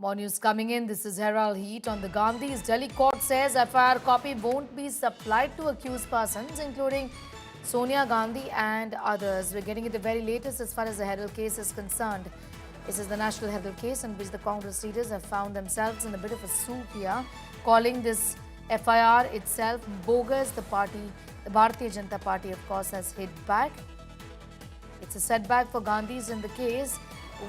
More news coming in. This is Herald Heat on the Gandhis. Delhi court says FIR copy won't be supplied to accused persons, including Sonia Gandhi and others. We're getting it the very latest as far as the Herald case is concerned. This is the National Herald case in which the Congress leaders have found themselves in a bit of a soup here, calling this FIR itself bogus. The Bharatiya Janata Party, of course, has hit back. It's a setback for Gandhis in the case,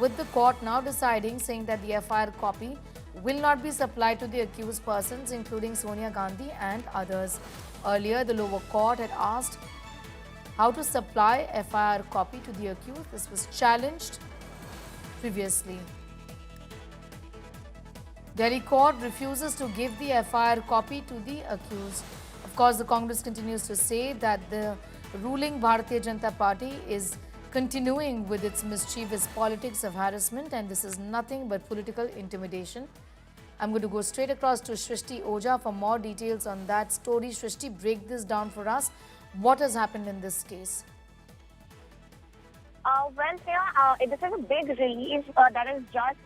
with the court now deciding, saying that the FIR copy will not be supplied to the accused persons, including Sonia Gandhi and others. Earlier, the lower court had asked how to supply FIR copy to the accused. This was challenged previously. Delhi court refuses to give the FIR copy to the accused. Of course, the Congress continues to say that the ruling Bharatiya Janata Party is continuing with its mischievous politics of harassment, and this is nothing but political intimidation. I'm going to go straight across to Srishti Oja for more details on that story. Srishti, break this down for us. What has happened in this case? This is a big relief that has just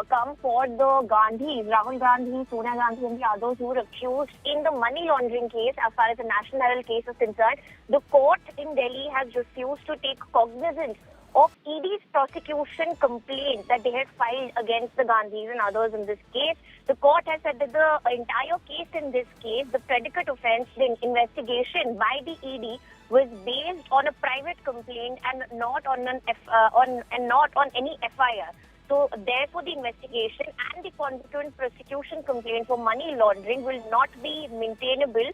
come for the Gandhis, Rahul Gandhi, Sonia Gandhi and the others who were accused in the money laundering case as far as the National Herald case is concerned. The court in Delhi has refused to take cognizance of ED's prosecution complaint that they had filed against the Gandhis and others in this case. The court has said that the entire case in this case, the predicate offence, the investigation by the ED, was based on a private complaint and not on any FIR. So therefore, the investigation and the consequent prosecution complaint for money laundering will not be maintainable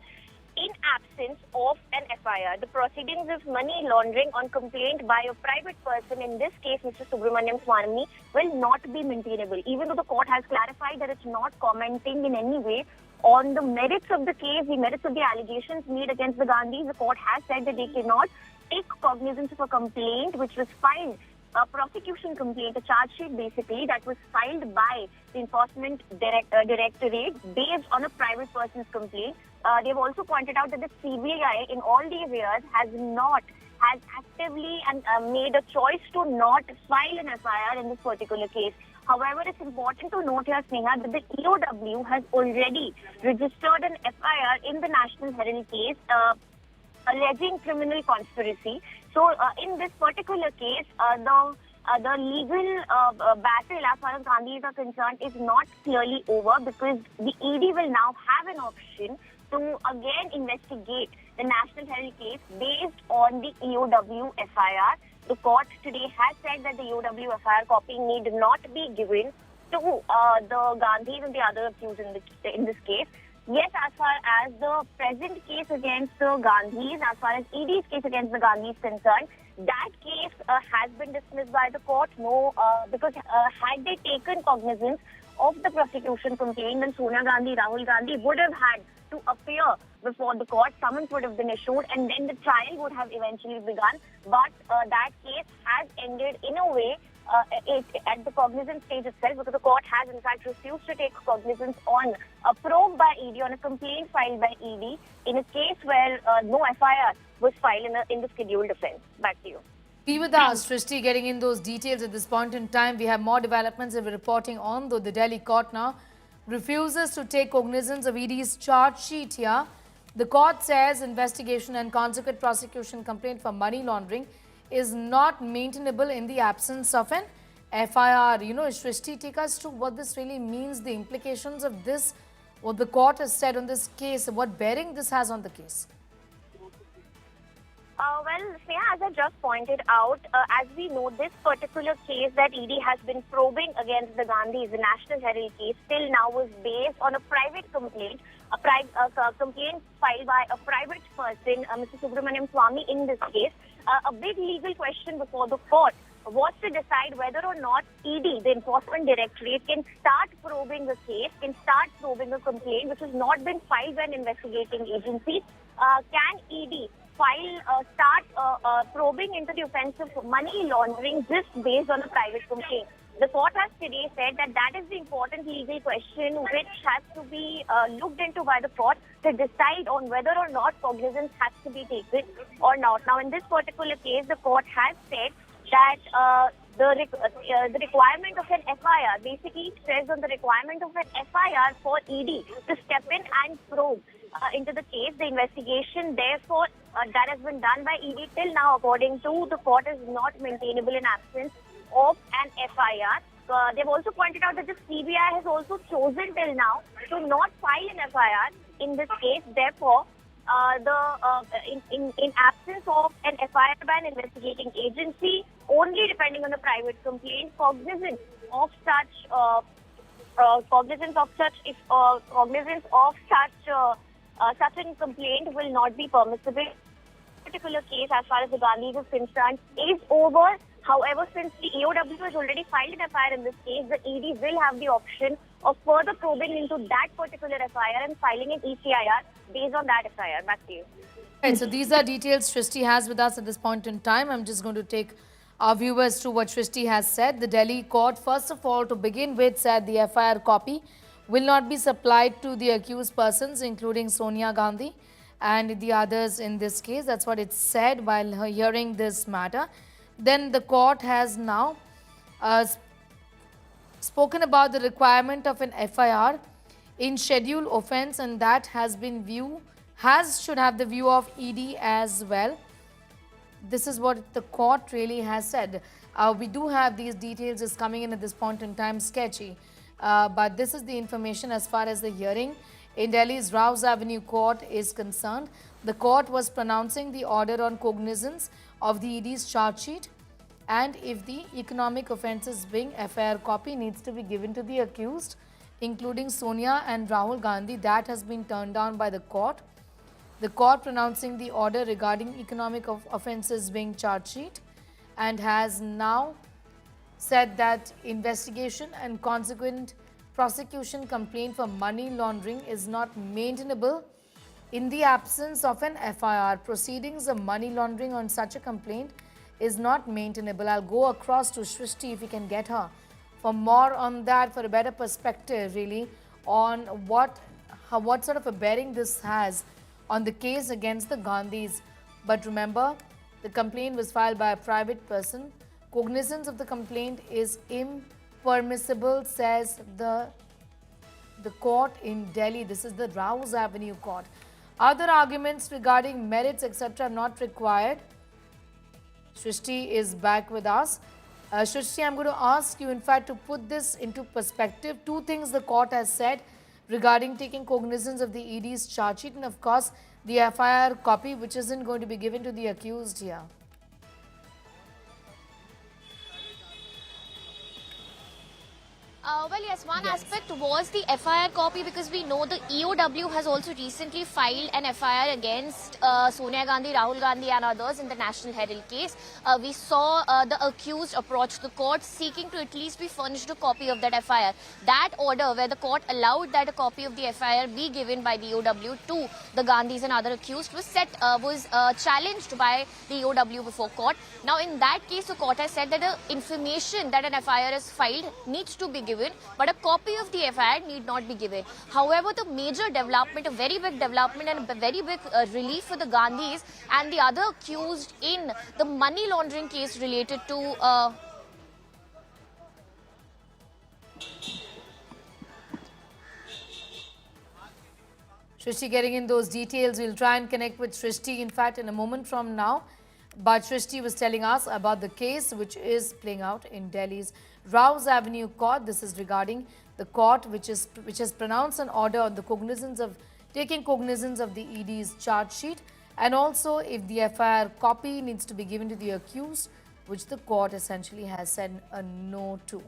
in absence of an FIR. The proceedings of money laundering on complaint by a private person, in this case Mr. Subramanian Swamy, will not be maintainable. Even though the court has clarified that it's not commenting in any way on the merits of the case, the merits of the allegations made against the Gandhis, the court has said that they cannot take cognizance of a complaint which was filed, a prosecution complaint, a charge sheet basically, that was filed by the Enforcement Directorate based on a private person's complaint. They've also pointed out that the CBI in all these years has actively made a choice to not file an FIR in this particular case. However, it's important to note here, Sneha, that the EOW has already registered an FIR in the National Herald case alleging criminal conspiracy. So, in this particular case, the legal battle as far as Gandhis are concerned is not clearly over, because the ED will now have an option to again investigate the National Herald case based on the EOW FIR. The court today has said that the EOW FIR copy need not be given to the Gandhis and the other accused in this case. Yes, as far as the present case against the Gandhis, as far as ED's case against the Gandhis is concerned, that case has been dismissed by the court. Because had they taken cognizance of the prosecution complaint, then Sonia Gandhi, Rahul Gandhi would have had to appear before the court, summons would have been issued, and then the trial would have eventually begun. But that case has ended in a way at the cognizance stage itself, because the court has in fact refused to take cognizance on a probe by ED, on a complaint filed by ED in a case where no FIR was filed in the scheduled offence. Back to you. Be with us, Srishti, getting in those details at this point in time. We have more developments that we're reporting on, though the Delhi court now refuses to take cognizance of ED's charge sheet here. The court says investigation and consequent prosecution complaint for money laundering is not maintainable in the absence of an FIR. Srishti, take us through what this really means, the implications of this, what the court has said on this case, what bearing this has on the case. Sneha, as I just pointed out, as we know, this particular case that ED has been probing against the Gandhis, the National Herald case, till now was based on a private complaint, a complaint filed by a private person, Mr. Subramanian Swamy in this case. A big legal question before the court was to decide whether or not ED, the Enforcement Directorate, can start probing the case, can start probing a complaint which has not been filed by an investigating agency. Can ED start probing into the offence of money laundering just based on a private complaint? The court has today said that is the important legal question which has to be looked into by the court to decide on whether or not cognizance has to be taken or not. Now, in this particular case, the court has said that the requirement of an FIR basically says on the requirement of an FIR for ED to step in and probe into the case. The investigation, therefore, that has been done by ED till now, according to the court, is not maintainable in absence of an FIR. They've also pointed out that the CBI has also chosen till now to not file an FIR in this case. Therefore, in absence of an FIR by an investigating agency, only depending on the private complaint, cognizance of such such a complaint will not be permissible. Particular case, as far as the Gandhis is concerned, is over. However, since the EOW has already filed an FIR in this case, the ED will have the option of further probing into that particular FIR and filing an ECIR based on that FIR. Back to you. Right, so these are details Srishti has with us at this point in time. I'm just going to take our viewers through what Srishti has said. The Delhi court, first of all, to begin with, said the FIR copy will not be supplied to the accused persons, including Sonia Gandhi and the others in this case. That's what it said while hearing this matter. Then the court has now spoken about the requirement of an FIR in schedule offence, and that should have the view of ED as well. This is what the court really has said. We do have these details is coming in at this point in time, sketchy. But this is the information as far as the hearing in Delhi's Rouse Avenue court is concerned. The court was pronouncing the order on cognizance of the ED's charge sheet, and if the Economic Offences Wing FIR copy needs to be given to the accused, including Sonia and Rahul Gandhi, that has been turned down by the court. The court pronouncing the order regarding Economic Offences Wing charge sheet, and has now said that investigation and consequent prosecution complaint for money laundering is not maintainable in the absence of an FIR. Proceedings of money laundering on such a complaint is not maintainable. I'll go across to Srishti if we can get her for more on that, for a better perspective really on what sort of a bearing this has on the case against the Gandhis. But remember, the complaint was filed by a private person. Cognizance of the complaint is impermissible, says the court in Delhi. This is the Rouse Avenue court. Other arguments regarding merits, etc., not required. Srishti is back with us. Srishti, I'm going to ask you, in fact, to put this into perspective. Two things the court has said regarding taking cognizance of the ED's charge sheet, and of course, the FIR copy, which isn't going to be given to the accused here. Well, yes, one aspect was the FIR copy, because we know the EOW has also recently filed an FIR against Sonia Gandhi, Rahul Gandhi and others in the National Herald case. We saw the accused approach the court seeking to at least be furnished a copy of that FIR. That order, where the court allowed that a copy of the FIR be given by the EOW to the Gandhis and other accused, was challenged by the EOW before court. Now, in that case, the court has said that the information that an FIR is filed needs to be given, but a copy of the FIR need not be given. However, the major development, a very big development and a very big relief for the Gandhis and the other accused in the money laundering case related to Srishti getting in those details. We'll try and connect with Srishti, in fact, in a moment from now. But Srishti was telling us about the case which is playing out in Delhi's Rouse Avenue court. This is regarding the court which has pronounced an order on the taking cognizance of the ED's charge sheet, and also if the FIR copy needs to be given to the accused, which the court essentially has said a no to.